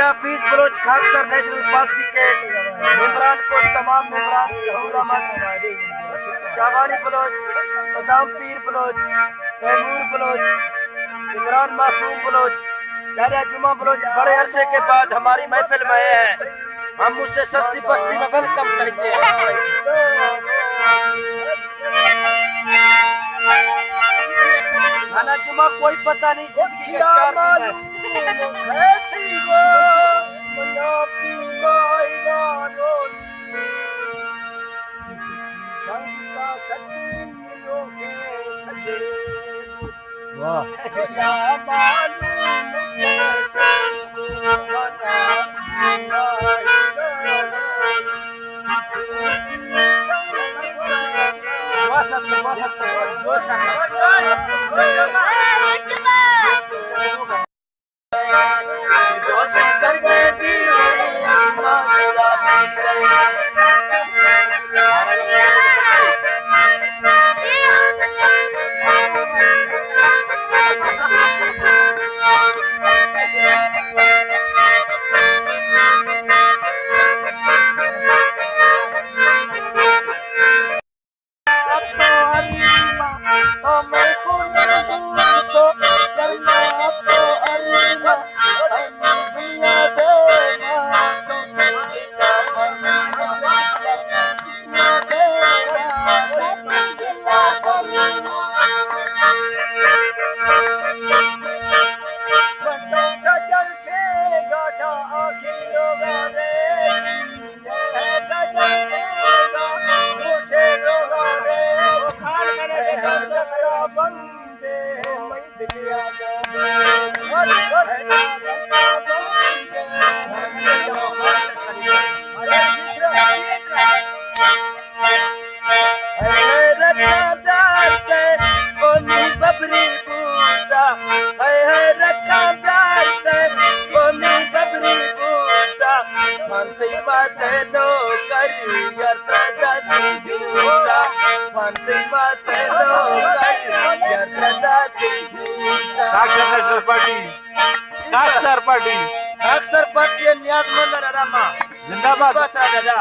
हाफिज Bloch खाकसर national party के मेंबरान को, तमाम मेंबरान शाबानी बलोच, सदाम पीर बलोच, तैमूर बलोच, इमरान मासूम बलोच, दादा जुमा बलोच बड़े अरसे के बाद हमारी महफिल में आए हैं। हम उससे सस्ती बस्ती में वेलकम कहते हैं। खाना जुमा कोई पता नहीं, जिंदगी के 4 दिन है। Oh, my goodness. अक्सर पार्टी नियाज मंद रामा जिंदाबाद दादा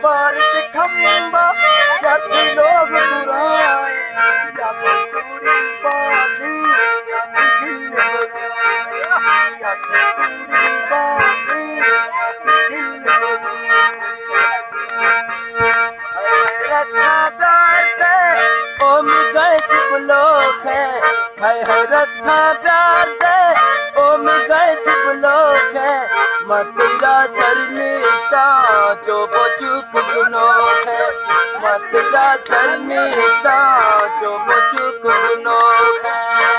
भारत खंबा जब लोग बुराए जब पूरी है रखा प्यार दे ओ मैं कैसे ब्लॉक है मैं तेरा सर निष्ठा जो बचुक गुनोक है मैं तेरा सर निष्ठा जो बचुक गुनोक है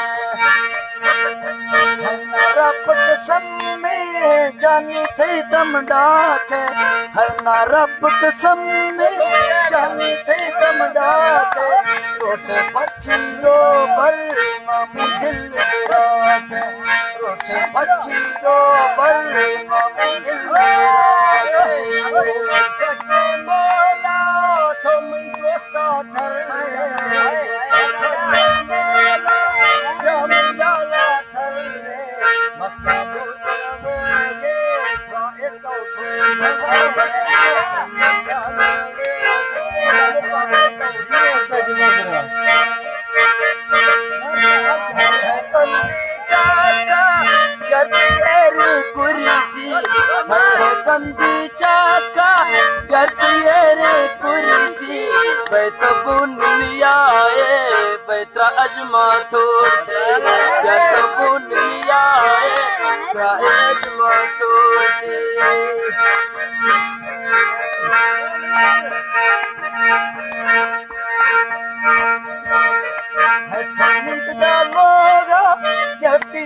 रब कसम में जानी थे दम डाक है ना रब कसम में जानी थे दम डाक रोटे पक्षी रो बर मामी दिल रात रोटे पक्षी रो बर मामी दिल रात मोला तुम दोस्ता थर कंदी चाका करती रे कुर्सी बैतबुन लियाए बैत्रा अजमा थोड़ से बैतबुन लियाए बैत्रा अजमा थोड़ से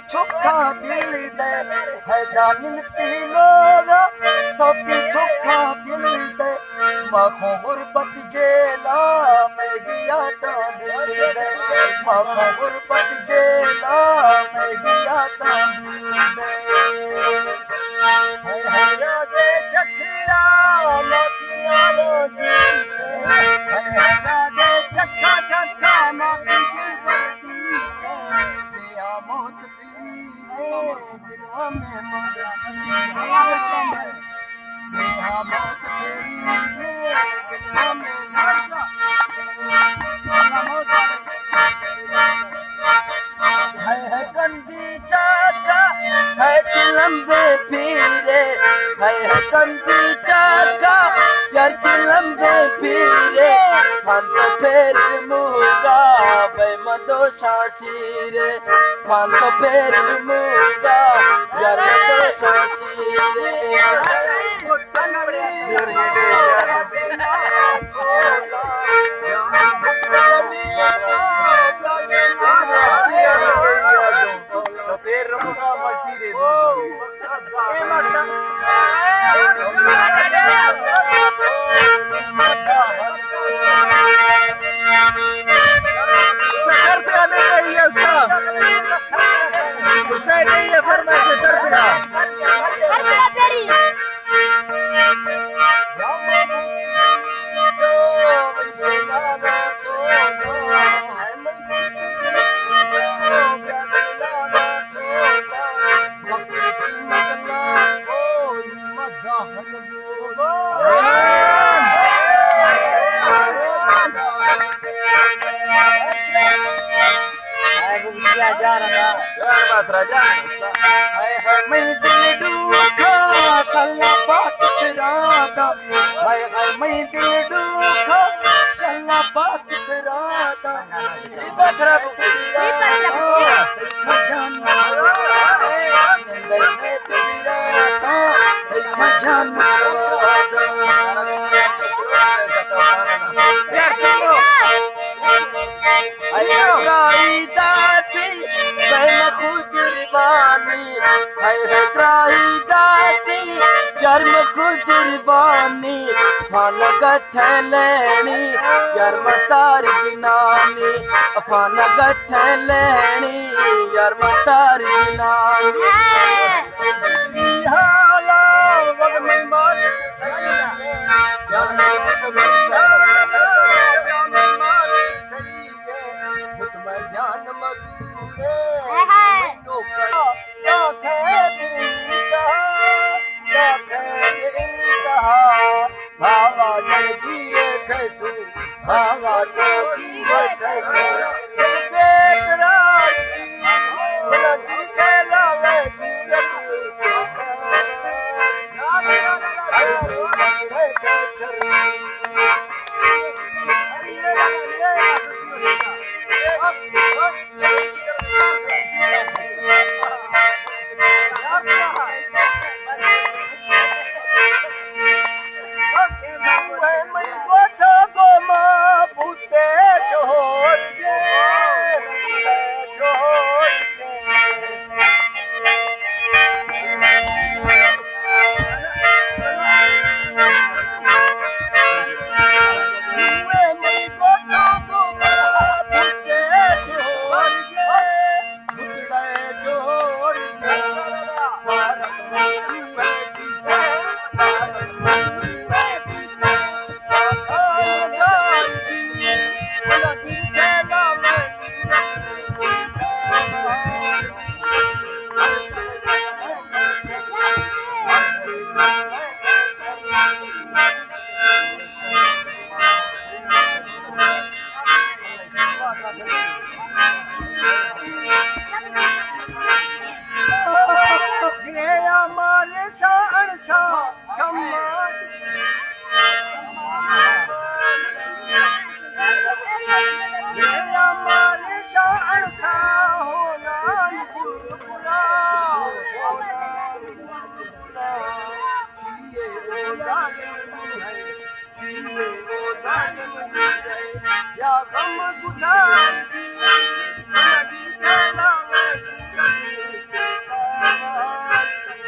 छुपा दिल दे है दानी निफ्ती लोगा तोती छुपा दिल दे माखों गुरबत जेला में गया ता दिल दे माखों गुरबत जेला में गया ता दिल दे है राजे चखिया मोतिया लोगी है राजे चखा चखा मोती दिया मौत है कंदी चाका है चिलम्बे फिरे है कंदी चाका यार चिलम्बे फिरे फन फेर मुगा बे मदो शाशीरे फन फेर मुगा यार मदो शाशीरे मैं दिल दुखा सल्ला बात तेरादा हाय हाय मैं दिल दुखा सल्ला बात तेरादा बखरा जान जान सवादा अल्लाह दाती मैं खुद कुर्बानी है त्राही दाती जर्म खुद कुर्बानी फानगत लेनी जर्म तार जिनानी फानगत लेनी जर्म तार जिनानी हाला वग में मार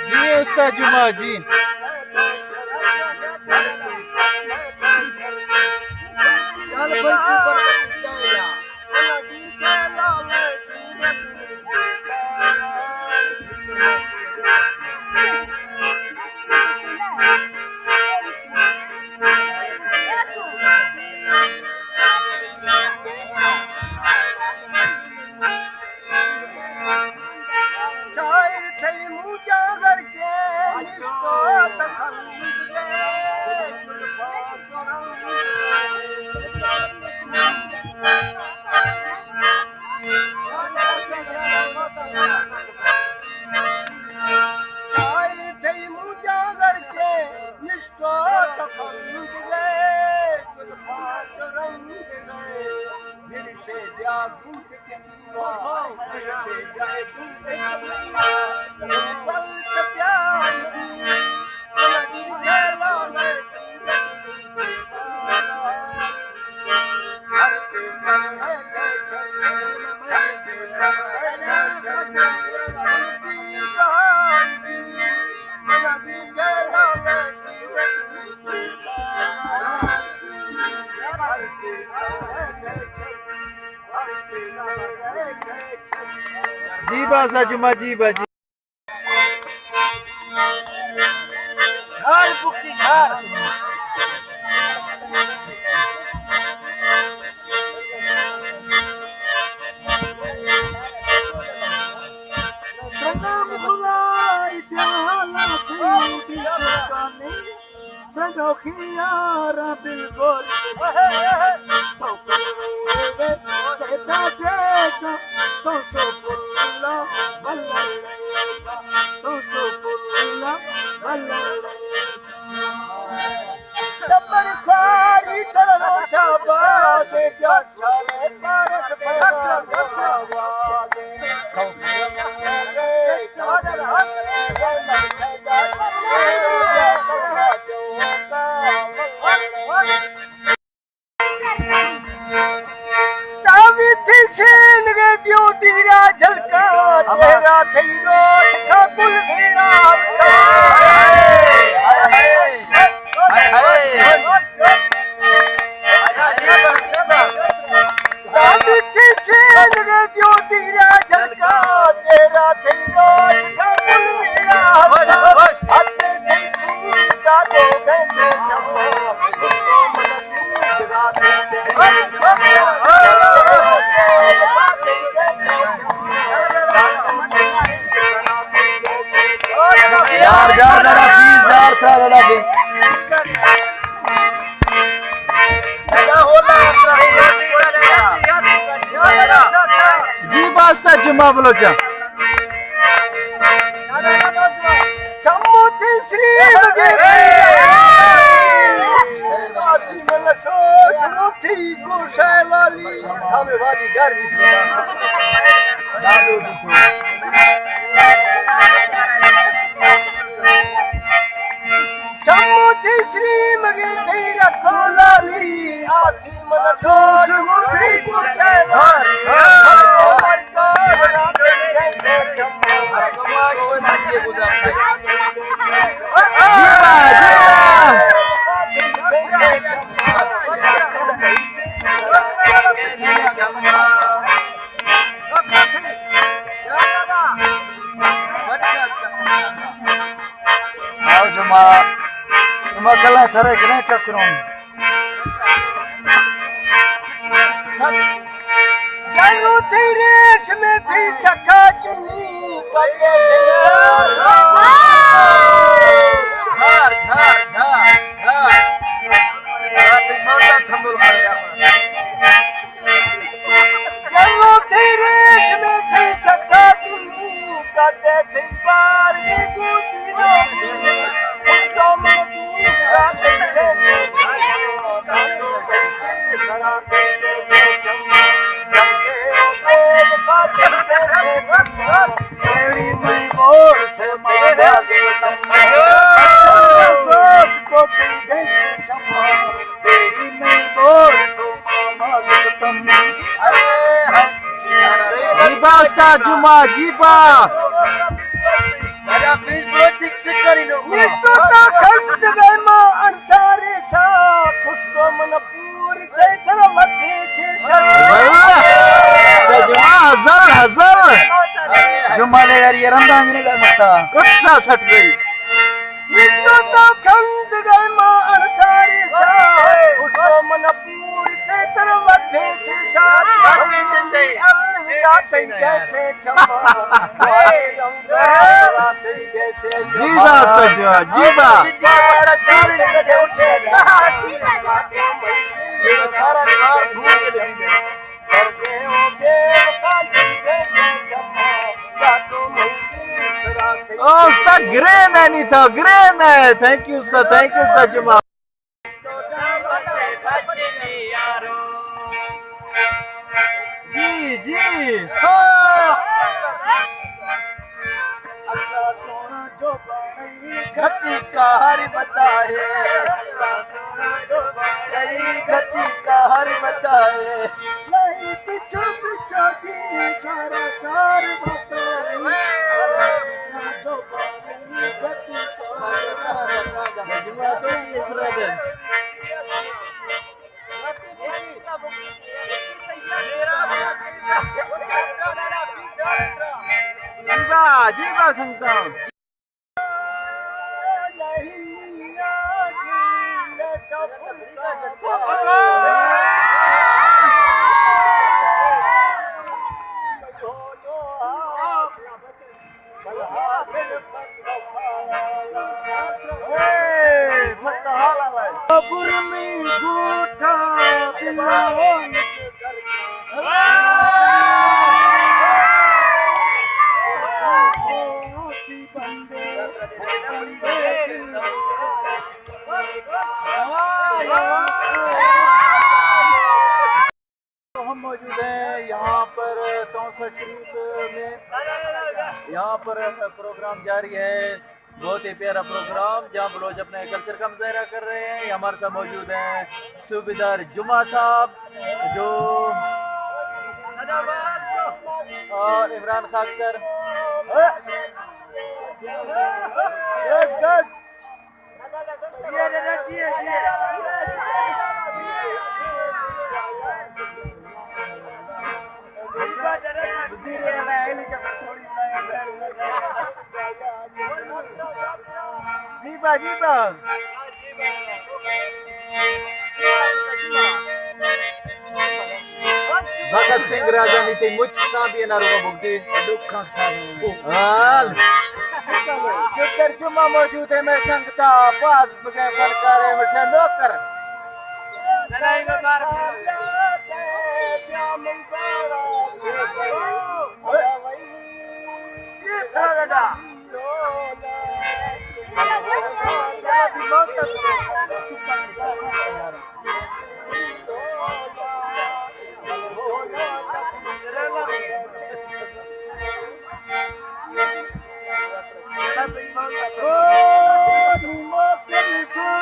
जी उस्ताद जुमा जी। जी बासा जुमा जी बाजी। घर बुक्की घर जी बास्ता जुमा बलोचा। जुमा कला थरे कने चक्रों जानू तेरे में थी चक्का चुनी कये घर घर घर घर रात नौता थंबल मारेगा जानू तेरे में थी चक्का चुनी कये थी पार की गुटी नो उसको मनी रात ले उसका कराते जीबा उस्ताद जुमा जीबा Ada fish balochi sikari no. Nisto ta khand gay ma ansari sa pushko manapur kay tara madhe che shar. उस्ताद जुमा हजर हजर Juma le yaar ye Ramadan ne la mata. कुत्ता सट गई Nisto ta khand gay ma ansari sa pushko manapur kay tara madhe che shar. Madhe che say. कैसे चमा हाय रंग रात कैसे जीबा उस्ताद जुमा जीबा सारा निहार भूल लेंगे करके हो बेवकाली कैसे चमा रातों में रात ओ उस्ताद ग्रेन है नहीं था ग्रेन है थैंक यू उस्ताद जुमा जी जी अल्लाह सोना जो बड़ी गति का हर बताए गति का हर बताए नहीं पिछो पिछो जी सारा चार बताए जो बड़ी गति जीबा जीबा संगता हम मौजूद हैं यहाँ पर 64 शरीफ में यहाँ पर प्रोग्राम जारी है बहुत ही प्यारा प्रोग्राम जहाँ बलोच अपने कल्चर का मुजाहरा कर रहे हैं यहाँ हमारे साथ मौजूद हैं सूबेदार जुमा साहब जो और इमरान खान सर जीबा जीबा भगत सिंह राजा नीति मुझ सांबिया नारुआ भुगती दुखा हाल जिधर जुमा मौजूद है मैं संगता पास बसे फनकार है मुझे नौकर लड़ाई में मार